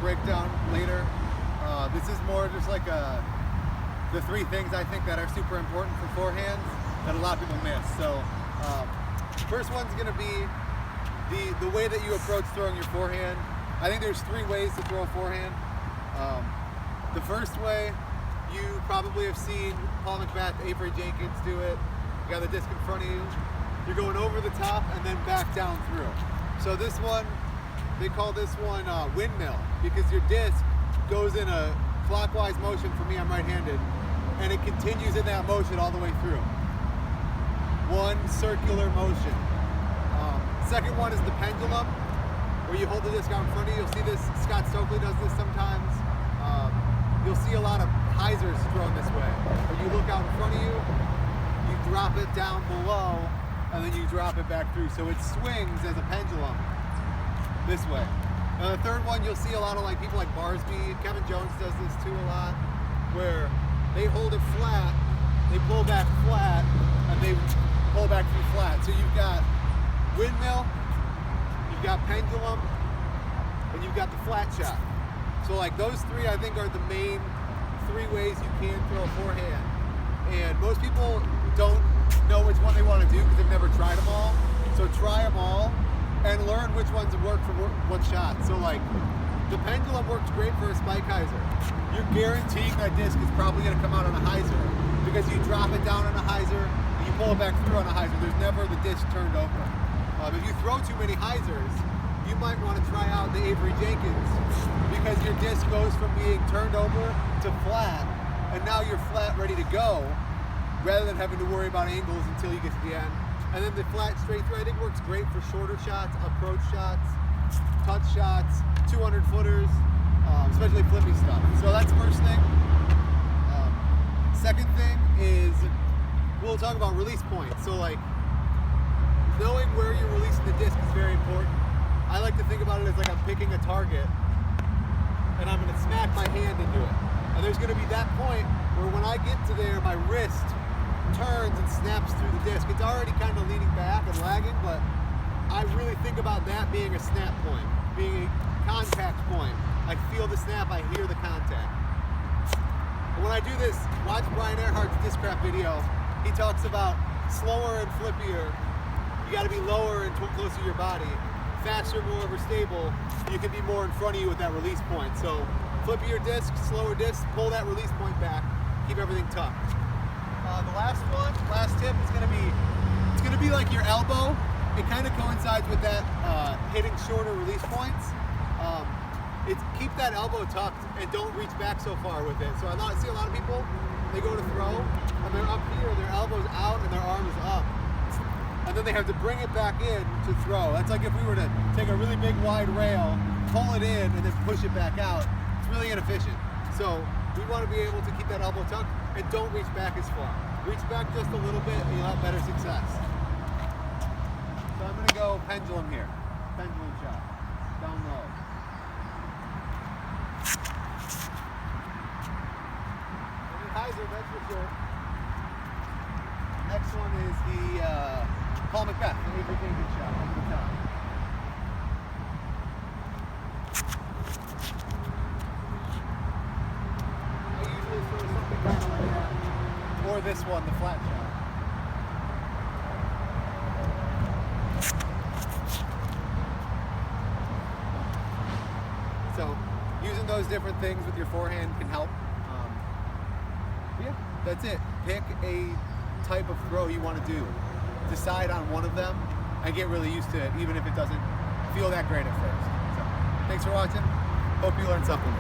breakdown later. This is more just like the three things I think that are super important for forehands that a lot of people miss. So first one's going to be the way that you approach throwing your forehand. I think there's three ways to throw a forehand. The first way, you probably have seen Paul McBeth, Avery Jenkins do it. You got the disc in front of you. You're going over the top and then back down through. So this one, they call this one windmill, because your disc goes in a clockwise motion. For me, I'm right-handed, and it continues in that motion all the way through. One circular motion. Second one is the pendulum, where you hold the disc out in front of you. You'll see this, Scott Stokely does this sometimes. You'll see a lot of hyzers thrown this way. When you look out in front of you, you drop it down below, and then you drop it back through. So it swings as a pendulum this way. The third one, you'll see a lot of like people like Barsby, Kevin Jones does this too a lot, where they hold it flat, they pull back flat, and they pull back through flat. So you've got windmill, you've got pendulum, and you've got the flat shot. So like those three, I think, are the main three ways you can throw a forehand. And most people don't know which one they want to do because they've never tried them all. So try them all and learn which ones work for what shot. So like the pendulum works great for a spike hyzer. You're guaranteeing that disc is probably going to come out on a hyzer because you drop it down on a hyzer and you pull it back through on a hyzer. There's never the disc turned over. If you throw too many hyzers, you might want to try out the Avery Jenkins, because your disc goes from being turned over to flat, and now you're flat ready to go, rather than having to worry about angles until you get to the end. And then the flat straight through, I think, works great for shorter shots, approach shots, touch shots, 200 footers, especially flippy stuff. So that's the first thing. Second thing is, we'll talk about release points. So like, knowing where you're releasing the disc is very important. I like to think about it as like I'm picking a target and I'm going to smack my hand into it. And there's going to be that point where when I get to there, my wrist turns and snaps through the disc. It's already kind of leaning back and lagging, but I really think about that being a snap point, being a contact point. I feel the snap, I hear the contact. And when I do this, watch Brian Earhart's Discraft video. He talks about slower and flippier. You got to be lower and closer to your body. Faster, more overstable, you can be more in front of you with that release point. So flippier disc, slower disc, pull that release point back, keep everything tucked. The last tip is it's gonna be like your elbow. It kind of coincides with that hitting shorter release points. Keep that elbow tucked and don't reach back so far with it. So I see a lot of people, they go to throw and they're up here, their elbow's out and their arm is up. And then they have to bring it back in to throw. That's like if we were to take a really big wide rail, pull it in, and then push it back out. It's really inefficient. So we want to be able to keep that elbow tucked and don't reach back as far. Reach back just a little bit and you'll have better success. So I'm going to go pendulum here. Pendulum shot. Down low. And hyzer, that's for sure. Next one is the Paul McBeth, the Avery Jenkins shot over the top. I usually throw something kind of like that. Or this one, the flat shot. So, using those different things with your forehand can help. Yeah, that's it. Pick a type of throw you want to do. Decide on one of them and get really used to it, even if it doesn't feel that great at first. So, thanks for watching. Hope you learned something.